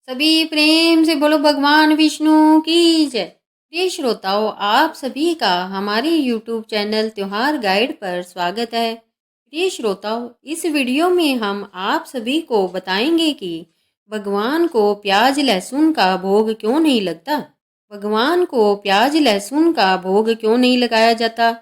सभी प्रेम से बोलो भगवान विष्णु की जय। प्रिय श्रोताओं, आप सभी का हमारे YouTube चैनल त्योहार गाइड पर स्वागत है। प्रिय श्रोताओं, इस वीडियो में हम आप सभी को बताएंगे कि भगवान को प्याज लहसुन का भोग क्यों नहीं लगता। भगवान को प्याज लहसुन का भोग क्यों नहीं लगाया जाता,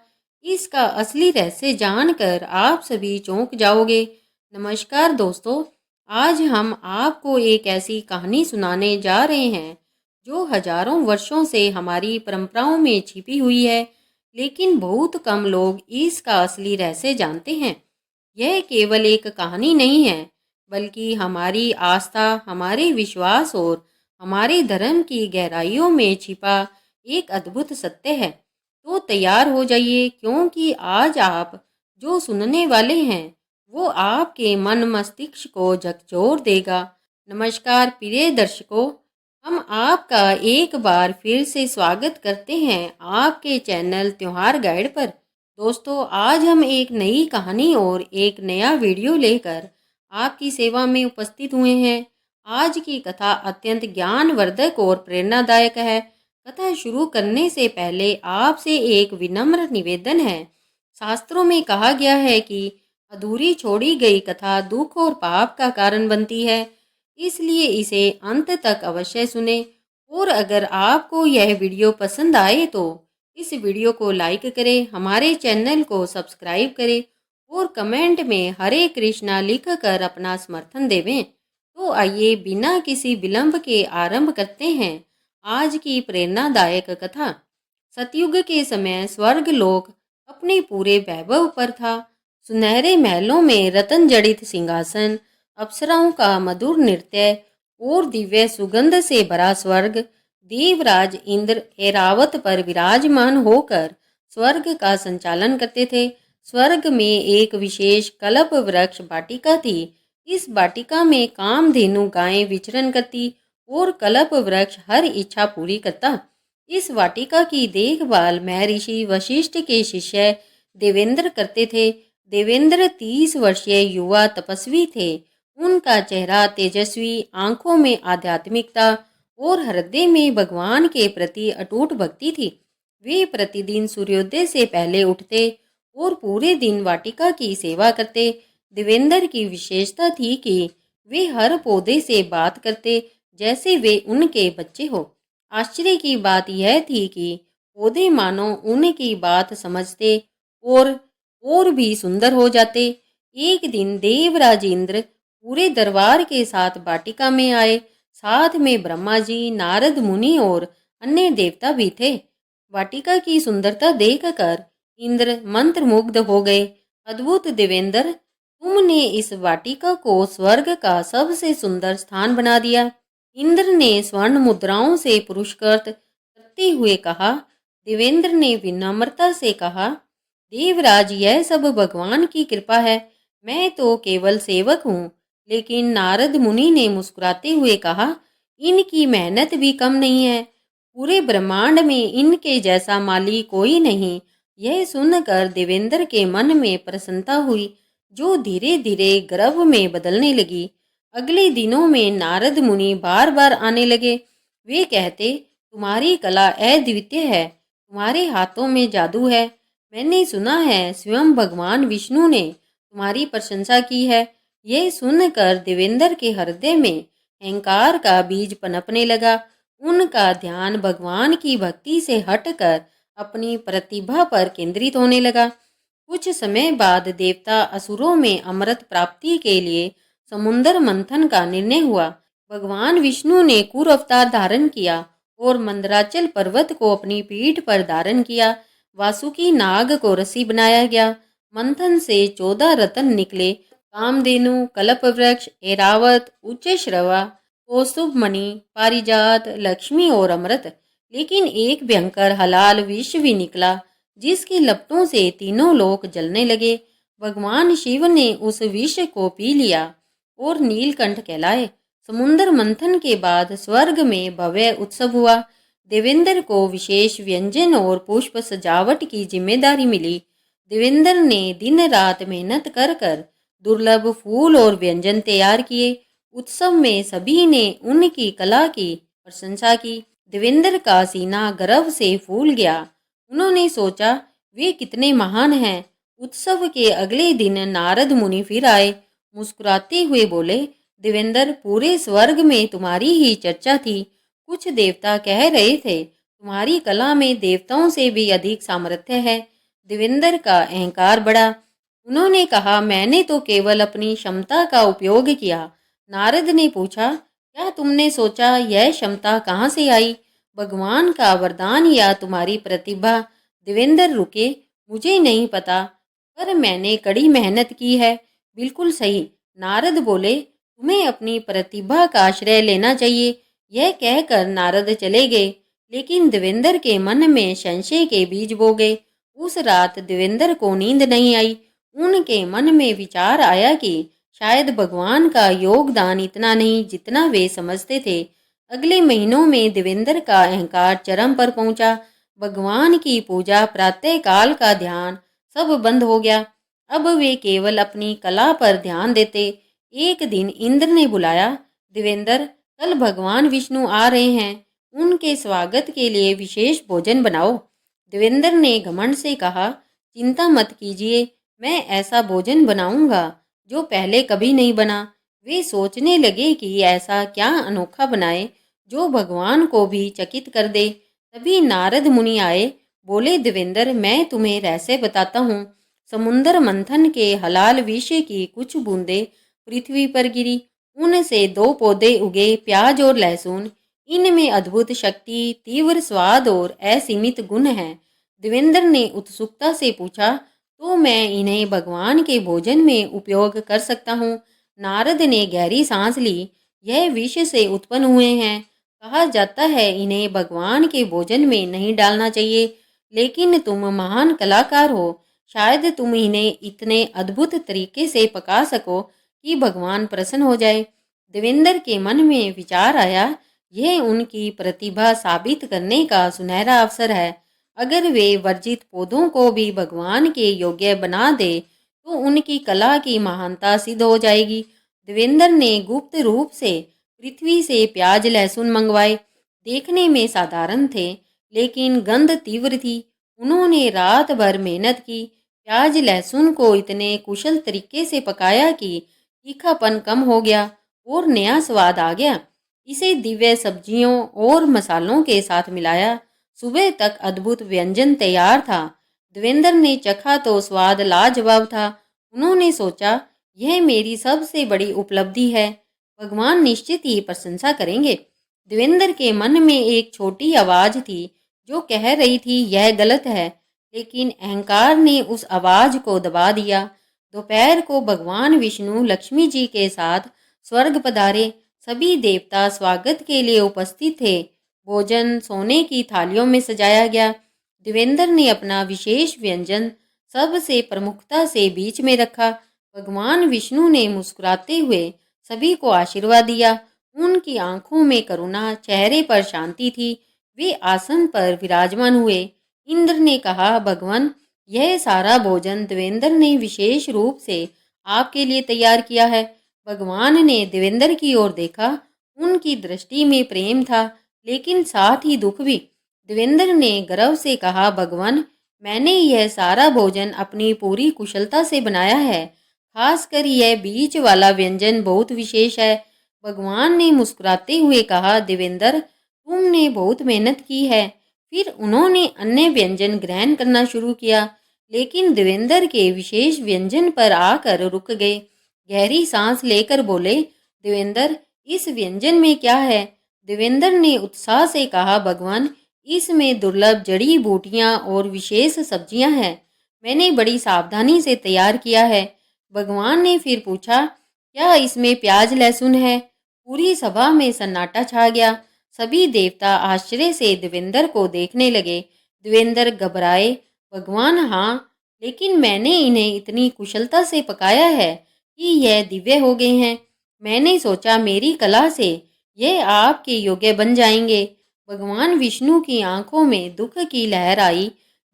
इसका असली रहस्य जानकर आप सभी चौंक जाओगे। नमस्कार दोस्तों, आज हम आपको एक ऐसी कहानी सुनाने जा रहे हैं जो हजारों वर्षों से हमारी परंपराओं में छिपी हुई है, लेकिन बहुत कम लोग इसका असली रहस्य जानते हैं। यह केवल एक कहानी नहीं है, बल्कि हमारी आस्था, हमारे विश्वास और हमारे धर्म की गहराइयों में छिपा एक अद्भुत सत्य है। तो तैयार हो जाइए, क्योंकि आज आप जो सुनने वाले हैं वो आपके मन मस्तिष्क को झकझोर देगा। नमस्कार प्रिय दर्शकों, हम आपका एक बार फिर से स्वागत करते हैं आपके चैनल त्योहार गाइड पर। दोस्तों, आज हम एक नई कहानी और एक नया वीडियो लेकर आपकी सेवा में उपस्थित हुए हैं। आज की कथा अत्यंत ज्ञानवर्धक और प्रेरणादायक है। कथा शुरू करने से पहले आपसे एक विनम्र निवेदन है। शास्त्रों में कहा गया है कि अधूरी छोड़ी गई कथा दुख और पाप का कारण बनती है, इसलिए इसे अंत तक अवश्य सुने। और अगर आपको यह वीडियो पसंद आए तो इस वीडियो को लाइक करें, हमारे चैनल को सब्सक्राइब करें और कमेंट में हरे कृष्णा लिख कर अपना समर्थन देवें। तो आइए बिना किसी विलंब के आरंभ करते हैं आज की प्रेरणादायक कथा। सतयुग के समय स्वर्ग लोक अपने पूरे वैभव पर था। सुनहरे महलों में रतन जड़ित सिंहासन, अप्सराओं का मधुर नृत्य और दिव्य सुगंध से भरा स्वर्ग। देवराज इंद्र ऐरावत पर विराजमान होकर स्वर्ग का संचालन करते थे। स्वर्ग में एक विशेष कल्प वृक्ष वाटिका थी। इस वाटिका में कामधेनु गायें विचरण करती और कल्प वृक्ष हर इच्छा पूरी करता। इस वाटिका की देखभाल महर्षि वशिष्ठ के शिष्य देवेंद्र करते थे। देवेंद्र 30 वर्षीय युवा तपस्वी थे। उनका चेहरा तेजस्वी, आंखों में आध्यात्मिकता और हृदय में भगवान के प्रति अटूट भक्ति थी। वे प्रतिदिन सूर्योदय से पहले उठते और पूरे दिन वाटिका की सेवा करते। देवेंद्र की विशेषता थी कि वे हर पौधे से बात करते जैसे वे उनके बच्चे हो। आश्चर्य की बात यह थी कि पौधे मानो उनकी बात समझते और भी सुंदर हो जाते। एक दिन देवराज इंद्र पूरे दरबार के साथ वाटिका में आए। साथ में ब्रह्मा जी, नारद मुनि और अन्य देवता भी थे। वाटिका की सुंदरता देखकर इंद्र मंत्रमुग्ध हो गए। अद्भुत देवेंद्र, तुमने इस वाटिका को स्वर्ग का सबसे सुंदर स्थान बना दिया। इंद्र ने स्वर्ण मुद्राओं से पुरस्कृत करते हुए कहा। देवेंद्र ने विनम्रता से कहा, देवराज, यह सब भगवान की कृपा है, मैं तो केवल सेवक हूँ। लेकिन नारद मुनि ने मुस्कुराते हुए कहा, इनकी मेहनत भी कम नहीं है। पूरे ब्रह्मांड में इनके जैसा माली कोई नहीं। यह सुनकर देवेंद्र के मन में प्रसन्नता हुई, जो धीरे धीरे गर्व में बदलने लगी। अगले दिनों में नारद मुनि बार बार आने लगे। वे कहते, तुम्हारी कला अद्वितीय है, तुम्हारे हाथों में जादू है। मैंने सुना है स्वयं भगवान विष्णु ने तुम्हारी प्रशंसा की है। यह सुनकर देवेंद्र के हृदय में अहंकार का बीज पनपने लगा। उनका ध्यान भगवान की भक्ति से हटकर अपनी प्रतिभा पर केंद्रित होने लगा। कुछ समय बाद देवता असुरों में अमृत प्राप्ति के लिए समुद्र मंथन का निर्णय हुआ। भगवान विष्णु ने कुर अवतार धारण किया और मंदराचल पर्वत को अपनी पीठ पर धारण किया। वासुकी नाग को रस्सी बनाया गया। मंथन से 14 रत्न निकले, कामधेनु, कल्पवृक्ष, ऐरावत, उच्च श्रवा, कौस्तुभ मणि, पारिजात, लक्ष्मी और अमृत। लेकिन एक भयंकर हलाल विष भी निकला, जिसकी लपटों से तीनों लोक जलने लगे। भगवान शिव ने उस विष को पी लिया और नीलकंठ कहलाए। समुद्र मंथन के बाद स्वर्ग में भव्य उत्सव हुआ। देवेंद्र को विशेष व्यंजन और पुष्प सजावट की जिम्मेदारी मिली। देवेंद्र ने दिन रात मेहनत कर कर दुर्लभ फूल और व्यंजन तैयार किए। उत्सव में सभी ने उनकी कला की प्रशंसा की। देवेंद्र का सीना गर्व से फूल गया। उन्होंने सोचा, वे कितने महान हैं। उत्सव के अगले दिन नारद मुनि फिर आए। मुस्कुराते हुए बोले, देवेंद्र, पूरे स्वर्ग में तुम्हारी ही चर्चा थी। कुछ देवता कह रहे थे तुम्हारी कला में देवताओं से भी अधिक सामर्थ्य है। देवेंद्र का अहंकार बढ़ा। उन्होंने कहा, मैंने तो केवल अपनी क्षमता का उपयोग किया। नारद ने पूछा, क्या तुमने सोचा यह क्षमता कहाँ से आई? भगवान का वरदान या तुम्हारी प्रतिभा? देवेंद्र रुके। मुझे नहीं पता, पर मैंने कड़ी मेहनत की है। बिल्कुल सही। नारद बोले, तुम्हें अपनी प्रतिभा का आश्रय लेना चाहिए। यह कहकर नारद चले गए, लेकिन देवेंद्र के मन में संशय के बीज बो गए। उस रात देवेंद्र को नींद नहीं आई। उनके मन में विचार आया कि शायद भगवान का योगदान इतना नहीं जितना वे समझते थे। अगले महीनों में देवेंद्र का अहंकार चरम पर पहुंचा। भगवान की पूजा, प्रातः काल का ध्यान सब बंद हो गया। अब वे केवल अपनी कला पर ध्यान देते। एक दिन इंद्र ने बुलाया, देवेंद्र, कल भगवान विष्णु आ रहे हैं। उनके स्वागत के लिए विशेष भोजन बनाओ। देवेंद्र ने घमंड से कहा, चिंता मत कीजिए, मैं ऐसा भोजन बनाऊंगा जो पहले कभी नहीं बना। वे सोचने लगे कि ऐसा क्या अनोखा बनाए जो भगवान को भी चकित कर दे। तभी नारद मुनि आए। बोले, देवेंद्र, मैं तुम्हें रहस्य बताता हूँ। समुद्र मंथन के हलाल विष की कुछ बूंदें पृथ्वी पर गिरी। उनसे दो पौधे उगे, प्याज और लहसुन। इनमें अद्भुत शक्ति, तीव्र स्वाद और असीमित गुण हैं। देवेंद्र ने उत्सुकता से पूछा, तो मैं इन्हें भगवान के भोजन में उपयोग कर सकता हूँ? नारद ने गहरी सांस ली। यह विष से उत्पन्न हुए हैं। कहा जाता है इन्हें भगवान के भोजन में नहीं डालना चाहिए, लेकिन तुम महान कलाकार हो। शायद तुम इन्हें इतने अद्भुत तरीके से पका सको कि भगवान प्रसन्न हो जाए। देवेंद्र के मन में विचार आया, यह उनकी प्रतिभा साबित करने का सुनहरा अवसर है। अगर वे वर्जित पौधों को भी भगवान के योग्य बना दे तो उनकी कला की महानता सिद्ध हो जाएगी। देवेंद्र ने गुप्त रूप से पृथ्वी से प्याज लहसुन मंगवाए। देखने में साधारण थे, लेकिन गंध तीव्र थी। उन्होंने रात भर मेहनत की। प्याज लहसुन को इतने कुशल तरीके से पकाया कि तीखापन कम हो गया और नया स्वाद आ गया। इसे दिव्य सब्जियों और मसालों के साथ मिलाया। सुबह तक अद्भुत व्यंजन तैयार था। देवेंद्र ने चखा तो स्वाद लाजवाब था। उन्होंने सोचा, यह मेरी सबसे बड़ी उपलब्धि है। भगवान निश्चित ही प्रशंसा करेंगे। देवेंद्र के मन में एक छोटी आवाज थी जो कह रही थी, यह गलत है, लेकिन अहंकार ने उस आवाज को दबा दिया। दोपहर को भगवान विष्णु लक्ष्मी जी के साथ स्वर्ग पधारे। सभी देवता स्वागत के लिए उपस्थित थे। भोजन सोने की थालियों में सजाया गया। देवेंद्र ने अपना विशेष व्यंजन सबसे प्रमुखता से बीच में रखा। भगवान विष्णु ने मुस्कुराते हुए सभी को आशीर्वाद दिया। उनकी आंखों में करुणा, चेहरे पर शांति थी। वे आसन पर विराजमान हुए। इंद्र ने कहा, भगवान, यह सारा भोजन देवेंद्र ने विशेष रूप से आपके लिए तैयार किया है। भगवान ने देवेंद्र की ओर देखा। उनकी दृष्टि में प्रेम था, लेकिन साथ ही दुख भी। देवेंद्र ने गर्व से कहा, भगवान, मैंने यह सारा भोजन अपनी पूरी कुशलता से बनाया है। खासकर यह बीच वाला व्यंजन बहुत विशेष है। भगवान ने मुस्कुराते हुए कहा, देवेंद्र, तुमने बहुत मेहनत की है। फिर उन्होंने अन्य व्यंजन ग्रहण करना शुरू किया, लेकिन देवेंद्र के विशेष व्यंजन पर आकर रुक गए। गहरी सांस लेकर बोले, देवेंद्र, इस व्यंजन में क्या है? देवेंद्र ने उत्साह से कहा, भगवान, इसमें दुर्लभ जड़ी बूटियां और विशेष सब्जियां हैं। मैंने बड़ी सावधानी से तैयार किया है। भगवान ने फिर पूछा, क्या इसमें प्याज लहसुन है? पूरी सभा में सन्नाटा छा गया। सभी देवता आश्चर्य से देवेंद्र को देखने लगे। देवेंद्र घबराए। भगवान, हाँ, लेकिन मैंने इन्हें इतनी कुशलता से पकाया है कि यह दिव्य हो गए हैं। मैंने सोचा मेरी कला से यह आपके योग्य बन जाएंगे। भगवान विष्णु की आंखों में दुख की लहर आई।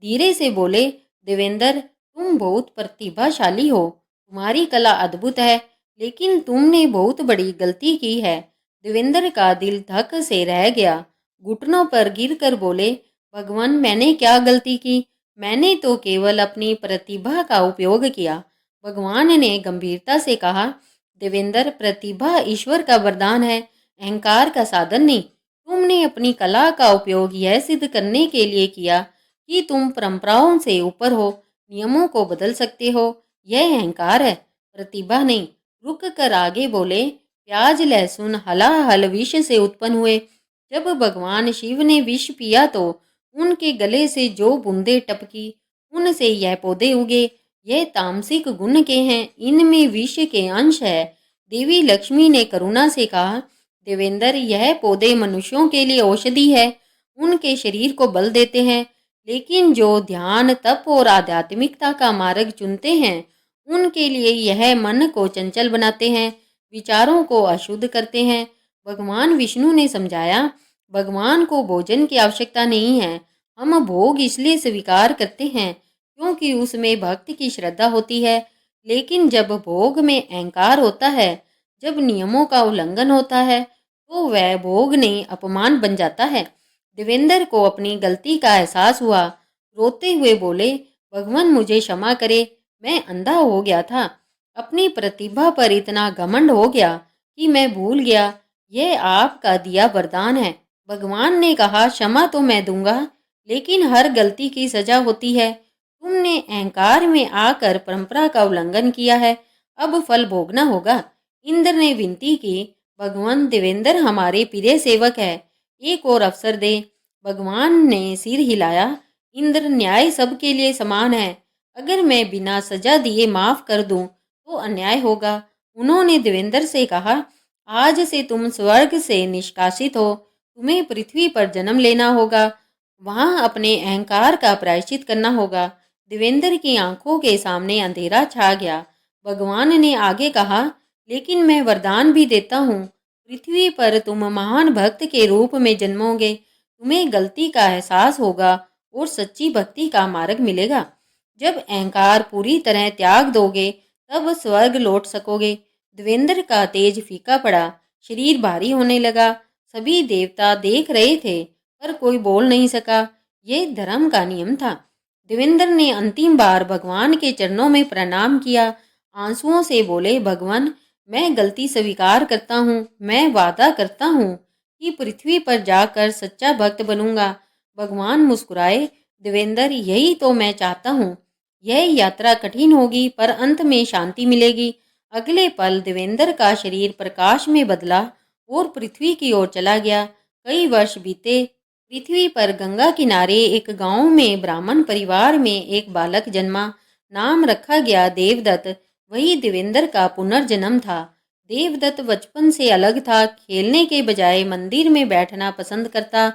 धीरे से बोले, देवेंद्र, तुम बहुत प्रतिभाशाली हो। तुम्हारी कला अद्भुत है, लेकिन तुमने बहुत बड़ी गलती की है। देवेंद्र का दिल धक से रह गया। घुटनों पर गिरकर बोले, भगवान मैंने क्या गलती की? मैंने तो केवल अपनी प्रतिभा का उपयोग किया। भगवान ने गंभीरता से कहा, देवेंद्र प्रतिभा ईश्वर का वरदान है, अहंकार का साधन नहीं। तुमने अपनी कला का उपयोग यह सिद्ध करने के लिए किया कि तुम परंपराओं से ऊपर हो, नियमों को बदल सकते हो। यह अहंकार है, प्रतिभा नहीं। रुक कर आगे बोले, प्याज लहसुन हलाहल विष से उत्पन्न हुए। जब भगवान शिव ने विष पिया तो उनके गले से जो बूंदें टपकी, उनसे यह पौधे उगे। यह तामसिक गुण के हैं, इनमें विष के अंश है। देवी लक्ष्मी ने करुणा से कहा, देवेंद्र यह पौधे मनुष्यों के लिए औषधि है, उनके शरीर को बल देते हैं। लेकिन जो ध्यान तप और आध्यात्मिकता का मार्ग चुनते हैं, उनके लिए यह मन को चंचल बनाते हैं, विचारों को अशुद्ध करते हैं। भगवान विष्णु ने समझाया, भगवान को भोजन की आवश्यकता नहीं है। हम भोग इसलिए स्वीकार करते हैं क्योंकि उसमें भक्त की श्रद्धा होती है। लेकिन जब भोग में अहंकार होता है, जब नियमों का उल्लंघन होता है, तो वह भोग नहीं अपमान बन जाता है। देवेंद्र को अपनी गलती का एहसास हुआ। रोते हुए बोले, भगवान मुझे क्षमा करे, मैं अंधा हो गया था। अपनी प्रतिभा पर इतना घमंड हो गया कि मैं भूल गया यह आपका दिया वरदान है। भगवान ने कहा, क्षमा तो मैं दूंगा, लेकिन हर गलती की सजा होती है। तुमने अहंकार में आकर परंपरा का उल्लंघन किया है, अब फल भोगना होगा। इंद्र ने विनती की, भगवान देवेंद्र हमारे प्रिय सेवक है, एक और अवसर दे। भगवान ने सिर हिलाया, इंद्र न्याय सबके लिए समान है। अगर मैं बिना सजा दिए माफ कर दूं तो अन्याय होगा। उन्होंने देवेंद्र से कहा, आज से तुम स्वर्ग से निष्कासित हो, तुम्हें पृथ्वी पर जन्म लेना होगा, वहां अपने अहंकार का प्रायश्चित करना होगा। देवेंद्र की आंखों के सामने अंधेरा छा गया। भगवान ने आगे कहा, लेकिन मैं वरदान भी देता हूँ, पृथ्वी पर तुम महान भक्त के रूप में जन्मोगे, तुम्हें गलती का एहसास होगा और सच्ची भक्ति का मार्ग मिलेगा। जब अहंकार पूरी तरह त्याग दोगे तब स्वर्ग लौट सकोगे। देवेंद्र का तेज फीका पड़ा, शरीर भारी होने लगा। सभी देवता देख रहे थे पर कोई बोल नहीं सका। ये धर्म का नियम था। देवेंद्र ने अंतिम बार भगवान के चरणों में प्रणाम किया, आंसुओं से बोले, भगवान मैं गलती स्वीकार करता हूँ, मैं वादा करता हूँ कि पृथ्वी पर जाकर सच्चा भक्त बनूंगा। भगवान मुस्कुराए, देवेंद्र यही तो मैं चाहता हूँ। यह यात्रा कठिन होगी पर अंत में शांति मिलेगी। अगले पल देवेंद्र का शरीर प्रकाश में बदला और पृथ्वी की ओर चला गया। कई वर्ष बीते। पृथ्वी पर गंगा किनारे एक गांव में ब्राह्मण परिवार में एक बालक जन्मा। नाम रखा गया देवदत्त। वही देवेंद्र का पुनर्जन्म था। देवदत्त बचपन से अलग था। खेलने के बजाय मंदिर में बैठना पसंद करता,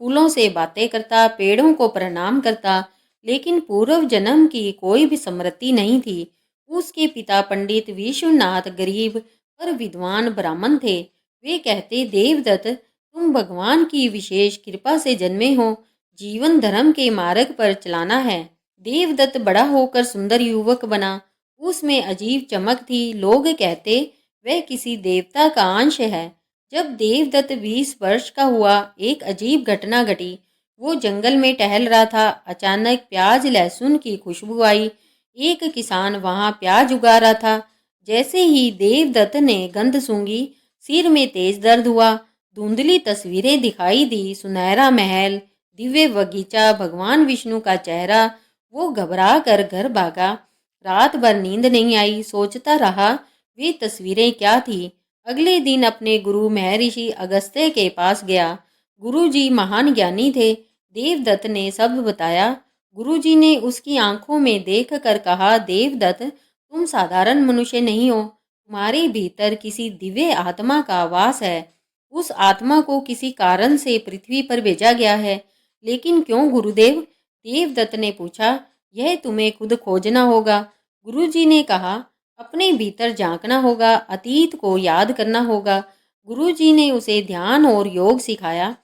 फूलों से बातें करता, पेड़ों को प्रणाम करता। लेकिन पूर्व जन्म की कोई भी स्मृति नहीं थी। उसके पिता पंडित विश्वनाथ गरीब पर विद्वान ब्राह्मण थे। वे कहते, देवदत्त तुम भगवान की विशेष कृपा से जन्मे हो, जीवन धर्म के मार्ग पर चलाना है। देवदत्त बड़ा होकर सुंदर युवक बना। उसमें अजीब चमक थी। लोग कहते वह किसी देवता का अंश है। जब देवदत्त 20 वर्ष का हुआ, एक अजीब घटना घटी। वो जंगल में टहल रहा था। अचानक प्याज लहसुन की खुशबू आई। एक किसान वहां प्याज उगा रहा था। जैसे ही देवदत्त ने गंध सूंघी, सिर में तेज दर्द हुआ। धुंधली तस्वीरें दिखाई दी, सुनहरा महल, दिव्य बगीचा, भगवान विष्णु का चेहरा। वो घबरा कर घर भागा। रात भर नींद नहीं आई। सोचता रहा वे तस्वीरें क्या थी। अगले दिन अपने गुरु महर्षि अगस्त्य के पास गया। गुरुजी महान ज्ञानी थे। देवदत्त ने सब बताया। गुरुजी ने उसकी आंखों में देख कर कहा, देवदत्त तुम साधारण मनुष्य नहीं हो, तुम्हारे भीतर किसी दिव्य आत्मा का वास है। उस आत्मा को किसी कारण से पृथ्वी पर भेजा गया है। लेकिन क्यों गुरुदेव? देवदत्त ने पूछा। यह तुम्हें खुद खोजना होगा। गुरुजी ने कहा, अपने भीतर झांकना होगा, अतीत को याद करना होगा। गुरुजी ने उसे ध्यान और योग सिखाया।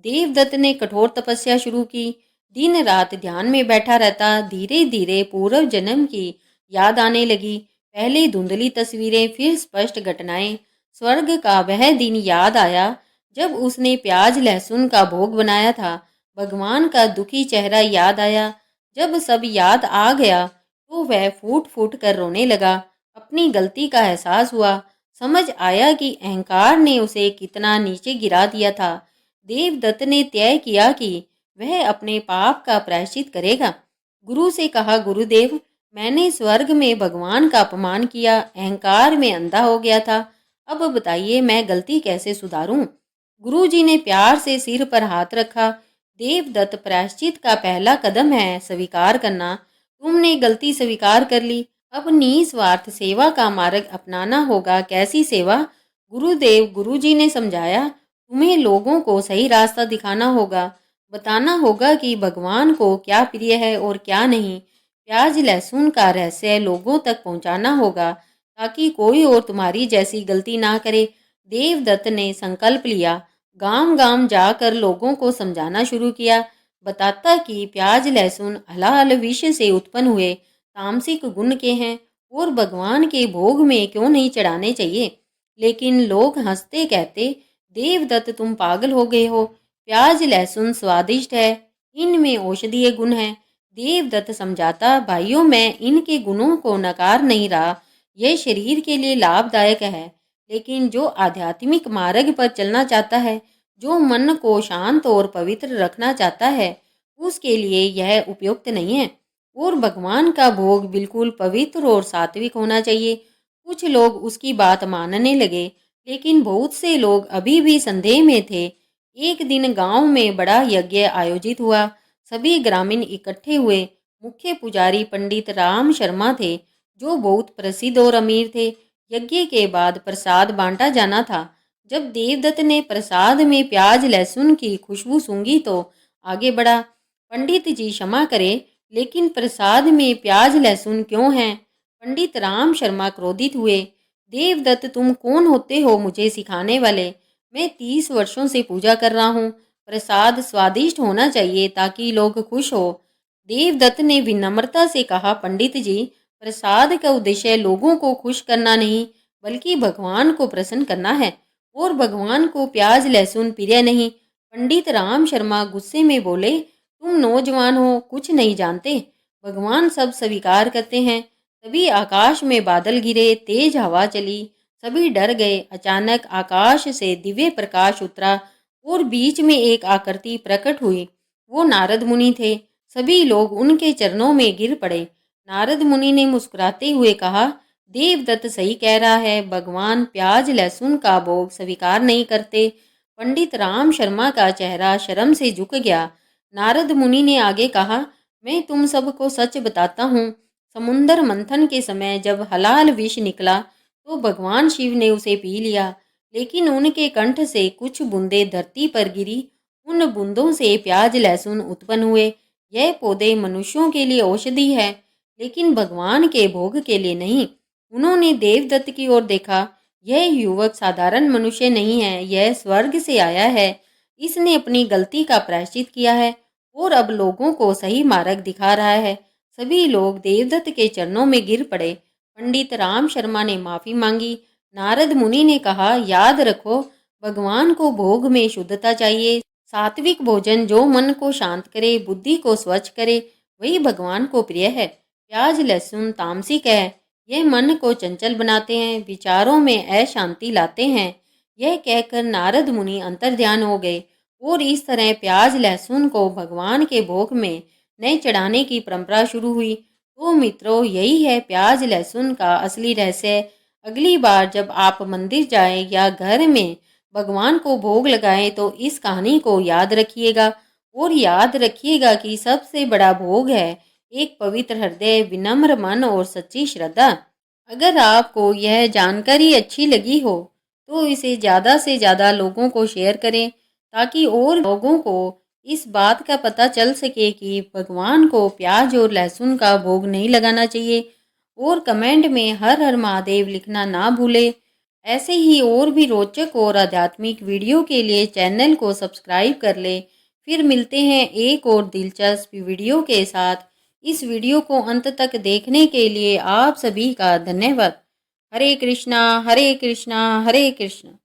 देवदत्त ने कठोर तपस्या शुरू की। दिन रात ध्यान में बैठा रहता। धीरे धीरे पूर्व जन्म की याद आने लगी। पहले धुंधली तस्वीरें, फिर स्पष्ट घटनाएं। स्वर्ग का वह दिन याद आया जब उसने प्याज लहसुन का भोग बनाया था। भगवान का दुखी चेहरा याद आया। जब सब याद आ गया तो वह फूट फूट कर रोने लगा। अपनी गलती का एहसास हुआ। समझ आया कि अहंकार ने उसे कितना नीचे गिरा दिया था। देवदत्त ने तय किया कि वह अपने पाप का प्रायश्चित करेगा। गुरु से कहा, गुरुदेव, मैंने स्वर्ग में भगवान का अपमान किया, अहंकार में अंधा हो गया था। अब बताइए मैं गलती कैसे सुधारूं? गुरुजी ने प्यार से सिर पर हाथ रखा। देवदत्त, प्रायश्चित का पहला कदम है स्वीकार करना। तुमने गलती स्वीकार कर ली। अब निस्वार्थ सेवा का मार्ग अपनाना होगा। कैसी सेवा? गुरुदेव, गुरुजी ने समझाया, तुम्हें लोगों को सही रास्ता दिखाना होगा। बताना होगा कि भगवान को क्या प्रिय है और क्या नहीं। प्याज लहसुन का रहस्य लोगों तक पहुंचाना होगा ताकि कोई और तुम्हारी जैसी गलती ना करे। देवदत्त ने संकल्प लिया। गांव गांव जाकर लोगों को समझाना शुरू किया। बताता कि प्याज लहसुन हलाल विष से उत्पन्न हुए तामसिक गुण के हैं और भगवान के भोग में क्यों नहीं चढ़ाने चाहिए। लेकिन लोग हंसते कहते, देवदत्त तुम पागल हो गए हो। प्याज लहसुन स्वादिष्ट है, इनमें औषधीय गुण है। देवदत्त समझाता, भाइयों, मैं इनके गुणों को नकार नहीं रहा। यह शरीर के लिए लाभदायक है, लेकिन जो आध्यात्मिक मार्ग पर चलना चाहता है, जो मन को शांत और पवित्र रखना चाहता है, उसके लिए यह उपयुक्त नहीं है। और भगवान का भोग बिल्कुल पवित्र और सात्विक होना चाहिए। कुछ लोग उसकी बात मानने लगे, लेकिन बहुत से लोग अभी भी संदेह में थे। एक दिन गांव में बड़ा यज्ञ आयोजित हुआ। सभी ग्रामीण इकट्ठे हुए। मुख्य पुजारी पंडित राम शर्मा थे, जो बहुत प्रसिद्ध और अमीर थे। यज्ञ के बाद प्रसाद बांटा जाना था। जब देवदत्त ने प्रसाद में प्याज लहसुन की खुशबू सूंघी तो आगे बढ़ा। पंडित जी, क्षमा करें, लेकिन प्रसाद में प्याज लहसुन क्यों है? पंडित राम शर्मा क्रोधित हुए। देवदत्त, तुम कौन होते हो मुझे सिखाने वाले? मैं 30 वर्षों से पूजा कर रहा हूँ। प्रसाद स्वादिष्ट होना चाहिए ताकि लोग खुश हो। देवदत्त ने विनम्रता से कहा, पंडित जी, प्रसाद का उद्देश्य लोगों को खुश करना नहीं, बल्कि भगवान को प्रसन्न करना है। और भगवान को प्याज लहसुन प्रिय नहीं। पंडित राम शर्मा गुस्से में बोले, तुम नौजवान हो, कुछ नहीं जानते। भगवान सब स्वीकार करते हैं। तभी आकाश में बादल गिरे, तेज हवा चली, सभी डर गए। अचानक आकाश से दिव्य प्रकाश उतरा और बीच में एक आकृति प्रकट हुई। वो नारद मुनि थे। सभी लोग उनके चरणों में गिर पड़े। नारद मुनि ने मुस्कुराते हुए कहा, देवदत्त सही कह रहा है, भगवान प्याज लहसुन का भोग स्वीकार नहीं करते। पंडित राम शर्मा का चेहरा शर्म से झुक गया। नारद मुनि ने आगे कहा, मैं तुम सबको सच बताता हूँ। समुंदर मंथन के समय जब हलाल विष निकला तो भगवान शिव ने उसे पी लिया, लेकिन उनके कंठ से कुछ बूंदें धरती पर गिरी। उन बूंदों से प्याज लहसुन उत्पन्न हुए। यह पौधे मनुष्यों के लिए औषधि है, लेकिन भगवान के भोग के लिए नहीं। उन्होंने देवदत्त की ओर देखा। यह युवक साधारण मनुष्य नहीं है, यह स्वर्ग से आया है। इसने अपनी गलती का प्रायश्चित किया है और अब लोगों को सही मार्ग दिखा रहा है। सभी लोग देवदत्त के चरणों में गिर पड़े। पंडित राम शर्मा ने माफी मांगी। नारद मुनि ने कहा, याद रखो, भगवान को भोग में शुद्धता चाहिए। सात्विक भोजन जो मन को शांत करे, बुद्धि को स्वच्छ करे, वही भगवान को प्रिय है। प्याज लहसुन तामसिक है। यह मन को चंचल बनाते हैं, विचारों में अशांति लाते हैं। यह कहकर नारद मुनि अंतर्ध्यान हो गए और इस तरह प्याज लहसुन को भगवान के भोग में नए चढ़ाने की परंपरा शुरू हुई। तो मित्रों, यही है प्याज लहसुन का असली रहस्य। अगली बार जब आप मंदिर जाएं या घर में भगवान को भोग लगाएं तो इस कहानी को याद रखिएगा। और याद रखिएगा कि सबसे बड़ा भोग है एक पवित्र हृदय, विनम्र मन और सच्ची श्रद्धा। अगर आपको यह जानकारी अच्छी लगी हो तो इसे ज़्यादा से ज़्यादा लोगों को शेयर करें, ताकि और लोगों को इस बात का पता चल सके कि भगवान को प्याज और लहसुन का भोग नहीं लगाना चाहिए। और कमेंट में हर हर महादेव लिखना ना भूलें। ऐसे ही और भी रोचक और आध्यात्मिक वीडियो के लिए चैनल को सब्सक्राइब कर लें। फिर मिलते हैं एक और दिलचस्प वीडियो के साथ। इस वीडियो को अंत तक देखने के लिए आप सभी का धन्यवाद। हरे कृष्णा हरे कृष्णा हरे कृष्णा।